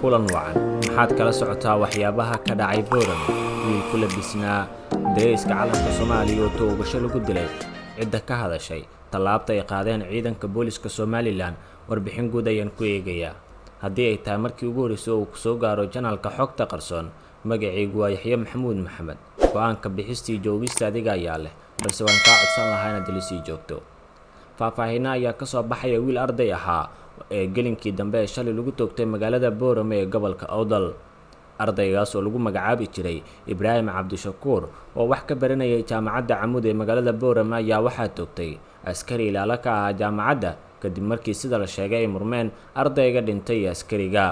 kulan wacan maxaad kala socotaa waxyaabaha ka dhacay Boorame wiil ku labisnaa dareeska calanka Soomaaliya oo toogasho lagu dilay cidda ka hadashay talaabta ay qaadeen ciidanka booliska Somaliland warbixin guud ayaan ku eegayaa haddii ay tahay markii ugu horeysay oo ku soo gaaro janaalka xogta qarsoon magacaygu waa Yaxye Maxamuud Maxamed go'aanka bixistii joogista adiga ayaa leh balse waan ka codsan lahaa inaad lisii joogto faahfaahin ayaa ka soo baxaya wiil arday ahaa ee gelinkii dambe ee shalay lagu toogtay magaalada Boorame ee gobolka Awdal ardaygaas oo lagu magacaabi jiray Ibraahim Cabdishakuur oo wax ka baranayay jaamacadda Camuud ee magaalada Boorame ayaa waxaa toogtay askari ilaala ka ah jaamacadda kadib markii sida la sheegay ay murmeen ardayga dhintay iyo askariga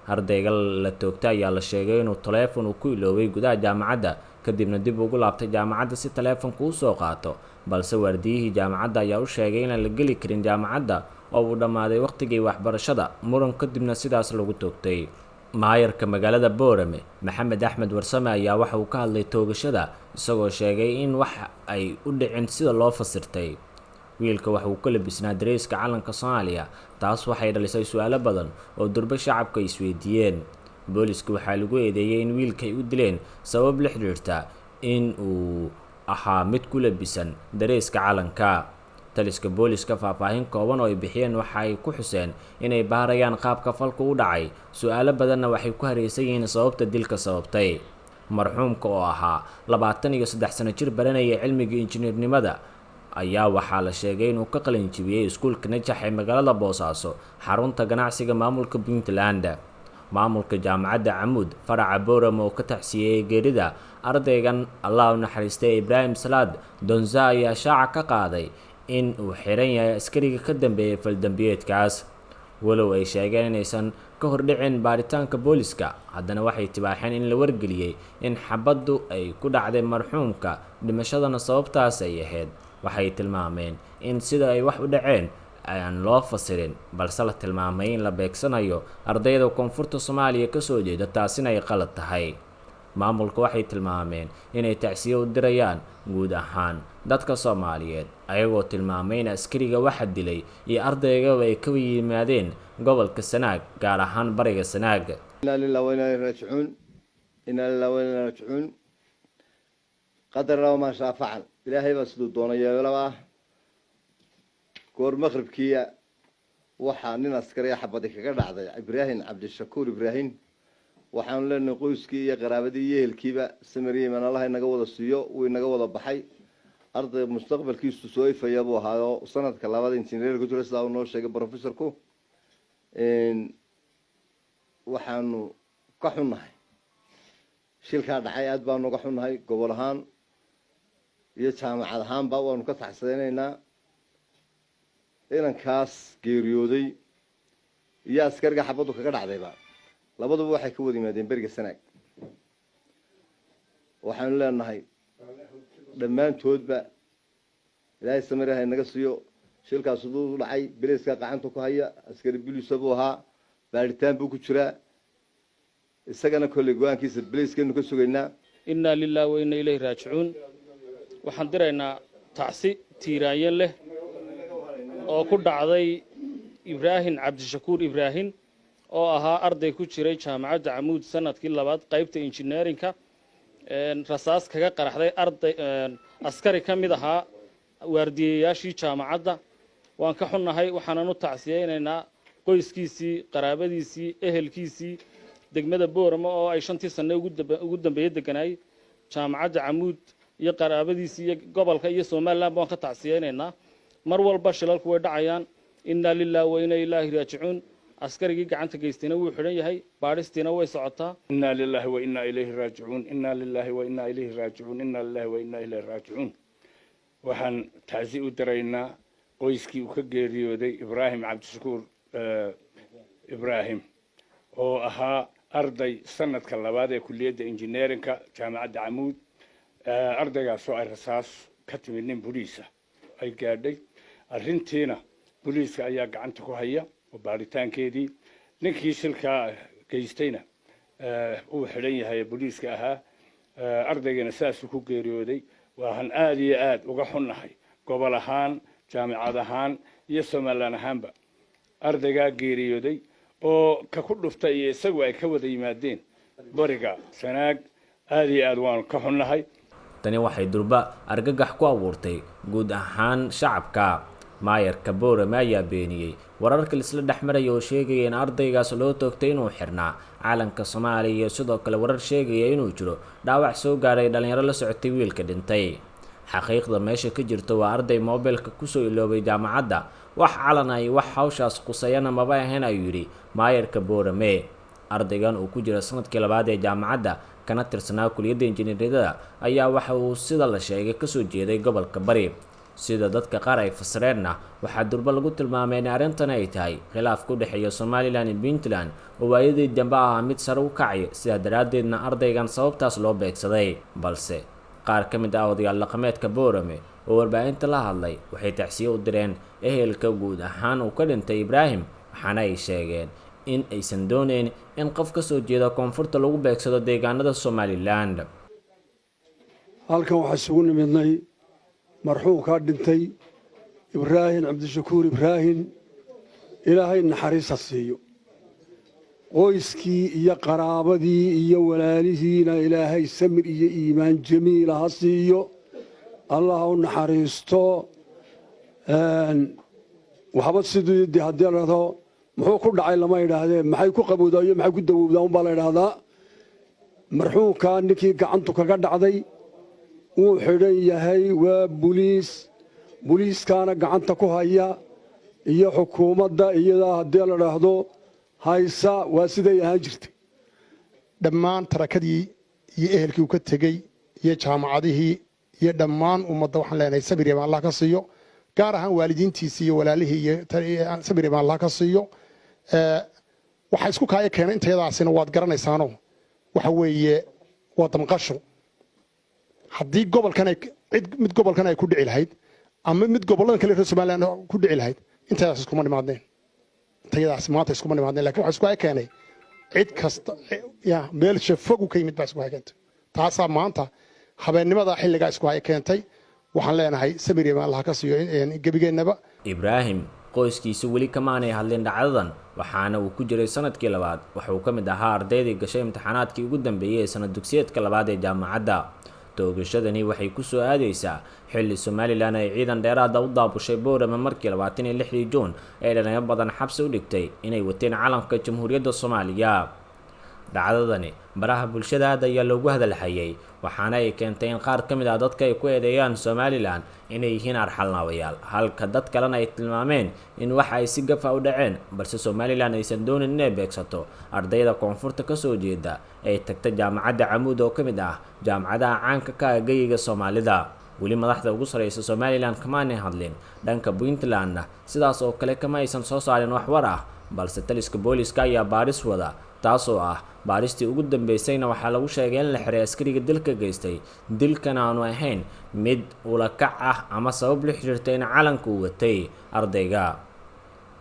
ardayga la toogtay ayaa la sheegay inuu taleefon ku iloobay gudaha jaamacadda kadibna dib ugu laabtay jaamacadda si taleefanku u soo qaato balse waardiyihii jaamacadda ayaa u sheegay in la geli karin jaamacadda oo uu dhamaaday waqtigii waxbarashada muran kadibna sidaas lagu toogtay maayarka magaalada Boorame Maxamed Axmed Warsame ayaa waxa uu ka hadlay toogashada isagoo sheegay in wax ay u dhicin sida loo fasirtay wiilka waxa uu ka labisnaa dareeska calanka Soomaaliya taas waxay dhalisay su'aalo badan oo durba shacabka isweydiiyeen booliska waxa lagu eedeeyay in wiilka ay u dileen sabab la xiriirta in uu ahaa mid ku labisan dareeska calanka taliska booliska faahfaahin kooban oo ay bixiyeen waxa ay ku xuseen inay baarayaan qaabka falku u dhacay su'aalo badanna waxay ku hareysan yihiin sababta dilka sababtay marxuumka oo ahaa 23 sano jir baranaya cilmiga injineernimada ayaa waxaa la sheegay inuu ka qalin jibiyay iskuulka Najax ee magaalada Boosaaso xarunta ganacsiga maamulka Puntland maamulka jaamacadda Camuud faraca Boorame oo ka taxsiyay geerida ardaygan Allah u naxariistay Ibraahim Salaad Donza ayaa shaaca ka qaaday in uu xiran yahay askariga ka dambeeyay faldambiyeedkaas walow ay sheegeen inaysan ka hordhicin baaritaanka booliska haddana waxay tibaaxeen in la wargeliyay in xabaddu ay ku dhacday marxuumka dhimashadana sababtaas ay ahayd waxay tilmaameen in sida ay wax u dhaceen aan loo fasirin balse la tilmaamay in la beegsanayo ardayda koonfurta Soomaaliya ka soo jeeda taasina ay qalad tahay maamulku waxay tilmaameen inay tacsiyo u dirayaan guud ahaan dadka Soomaaliyeed ayagoo tilmaamay in askariga waxa dilay iyo ardayga ay ka yimaadeen gobolka Sanaag gaar ahaan bariga Sanaag inna lillahi wa inna ilayhi raaji'uun inna lillahi wa inna ilayhi raaji'uun qadar ma shaa facal ilaahay baa sidoo doonaya laba goor maqribkiya waxa nin askari xabad kaga dhacday Ibraahim Cabdishakuur Ibraahim waxaan leenahay qoyskii iyo qaraabadii iyo ehelkiiba samariyeen Allah inaga wada siiyo oo inaga wada baxay arday mustaqbalkiisu soo ifaya buu ahaa sanadka labaad injineer ku jira sida uu noo sheegay professorku waxaanu ka xunnahay shilka dhacay aad baan uga xunnahay gobol ahaan iyo jaamacad ahaanba waanu ka taxsadeenaynaa inankaas geeriyooday iyo askariga xabadu kaga dhacdayba labaduba waxay ka wada yimaadeen bariga Sanaag waxaan leenahay dhammaantoodba ilaahay samiraha inaga siiyo shilkaas uu dhacay bileeska gacanta ku haya askari biliis buu ahaa baaritaan buu ku jiraa isagana kulli go'aankiisa bileeskeenu ka sugaynaa inna lillahi wa inna ilayhi raaji'uun waxaan diraynaa tacsi tiiraaye leh oo ku dhacday Ibraahim Cabdishakuur Ibraahim oo ahaa arday ku jiray jaamacadda Camuud sanadkii labaad qaybta engineerinka rasaas kaga qaraxday arday askari kamid ahaa waardiyayaashii jaamacadda waan ka xunnahay waxaan u tacsiyeynaynaa qoyskiisii qaraabadiisii ehelkiisii degmada Boorame oo ay 5 sano ugu dambeeyay deganay jaamacadda Camuud iyo qaraabadiisii iyo gobolka iyo Soomaaliland waan ka tacsiyeynaynaa mar walba shilalku way dhacayaan inna lillahi wa inna ilayhi raaji'uun askarigii gacanta geystayna wuu xiran yahay baaristiina way socotaa inna lillahi wa inna ilayhi raaji'uun inna lillahi wa inna ilayhi raaji'uun inna lillahi wa inna ilayhi raaji'uun waxaan tacsi u diraynaa qoyskii uu ka geeriyooday Ibraahim Cabdishakuur Ibraahim oo ahaa arday sanadka labaad ee kulliyadda injineerinka jaamacadda Camuud ardaygaas oo ay rasaas ka timid nin booliis ay gaadhay arrintiina booliiska ayaa gacanta ku haya baaritaankeedii ninkii shilka geystayna uu xiran yahay booliiska ahaa ardaygana saas ku geeriyooday waxaan aad iyo aad uga xunnahay gobol ahaan jaamacad ahaan iyo Soomaaliland ahaanba ardayga geeriyooday oo ka ku dhuftay iyo isagu ay ka wada yimaadeen bariga Sanaag aad iyo aad waan ka xunnahay. tani waxay durba argagax ku abuurtay guud ahaan shacabka. maayarka Boorame ayaa beeniyey wararka isla dhexmaraya oo sheegaya in ardaygaas loo toogtay inuu xirnaa calanka Soomaaliya iyo sidoo kale warar sheegaya inuu jiro dhaawac soo gaaray dhalinyaro la socotay wiilka dhintay. xaqiiqda meesha ka jirta waa arday moobilka ku soo iloobay jaamacadda wax calan ay wax hawshaas qusayana maba ahayn ayuu yidhi maayarka Boorame. ardaygan uu ku jira sanadkii labaad ee jaamacadda kana tirsanaa kuliyadda injineeriyada ayaa waxa uu sida la sheegay kasoo jeeday gobolka Bari. sida dadka qaar ay fasireenna waxaa durba lagu tilmaamay in arrintan ay tahay khilaaf ku dhexeeya Somaliland iyo Puntland oo waayadii dambe ah mid sare u kacay sida daraadeedna ardaygan sababtaas loo beegsaday. balse qaar ka mid ah odayaal dhaqameedka Boorame oo warbaahinta la hadlay waxay tacsiyo u direen ehelka guud ahaan uu ka dhintay Ibraahim, waxaana ay sheegeen in aysan dooneyn in qof ka soo jeeda koonfurta lagu beegsado deegaanada Somaliland. halkan waxaa isugu nimidnay marxuumka dhintay Ibraahim Cabdishakuur Ibraahim, ilaahay naxariis ha siiyo. qoyskii iyo qaraabadii iyo walaalihiina ilaahay samir iyo iimaan jamiil ha siiyo. allah u naxariisto. waxba sidii haddii la rado muxuu ku dhacay lama yidhaahdee maxay ku qabowdaa iyo maxay ku dawowdaa unbaa la yidhaahdaa. marxuumka ninkii gacantu kaga dhacday wuu xidhan yahay, waa buliiskaana gacanta ku haya iyo xukuumadda iyadaa haddii la dhaahdo haysa waa siday ahaan jirtay. dhammaan tarakadii iyo ehelkii uu ka tegey iyo jaamacadihii iyo dhammaan ummadda waxaan leenahay sabir iyo Allah ka siiyo, gaar ahaan waalidiintiisii iyo walaalihii iyo sabir iyo Allah ka siiyo. waxa isku kaaya keenay intayadaasina waad garanaysaano waxa weeye waa damqasho. haddii mid gobolkan ay ku dhici lahayd ama mid gobollada kale reer Somaliland ku dhici lahayd intayadaas iskuma nimaadeen. intayadaas maanta iskuma nimaadeen, laakiin waxa isku kaaya keenay cid kasta meel shafog ka yimid baa isku kaaya keentay. taasaa maanta habeennimada xilligaa isku kaaya keentay. waxaan leenahay sabir iyo Allah ka siiyo gebigeennaba. Ibraahim qoyskiisu weli kamaanay hadlin dhacdadan, waxaana uu ku jiray sanadkii labaad. waxa uu ka mid ahaa ardaydii gashay imtixaanaadkii ugu dambeeyay ee sanad dugsiyeedka labaad ee jaamacadda. toogashadani waxay ku soo aadaysaa xilli Somaliland ay ciidan dheeraad ah u daabushay Boorame markii 26 Juun ay dhalinyaro badan xabsi u dhigtay inay wateen calanka Jamhuuriyadda Soomaaliya. dhacdadani baraha bulshada ayaa loogu hadalhayay, waxaana ay keentay in qaar ka mid ah dadka ay ku eedeeyaan Somaliland inay yihiin arxalnaawayaal, halka dad kalena ay tilmaameen in waxa ay si gafa u dhaceen, balse Somaliland aysan doonin inay beegsato ardayda koonfurta ka soo jeeda ay tagtay jaamacadda Camuud oo ka mid ah jaamacadaha caanka ka ah geyiga Soomaalida. weli madaxda ugu sareysa Somaliland kamaanay hadlin. dhanka Puntland sidaas oo kale kama aysan soo saarin wax war ah, balse taliska booliska ayaa baaris wada, taasoo ah baaristii ugu dambeysayna waxaa lagu sheegay in la xiray askariga dilka geystay. dilkan aanu ahayn mid ula kac ah ama sabab la xiriirtay in calanka uu watay ardayga.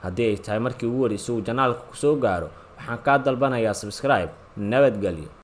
haddii ay tahay markii ugu horeysay uu janaalka ku soo gaaro, waxaan kaa dalbanayaa subscribe. nabadgelyo.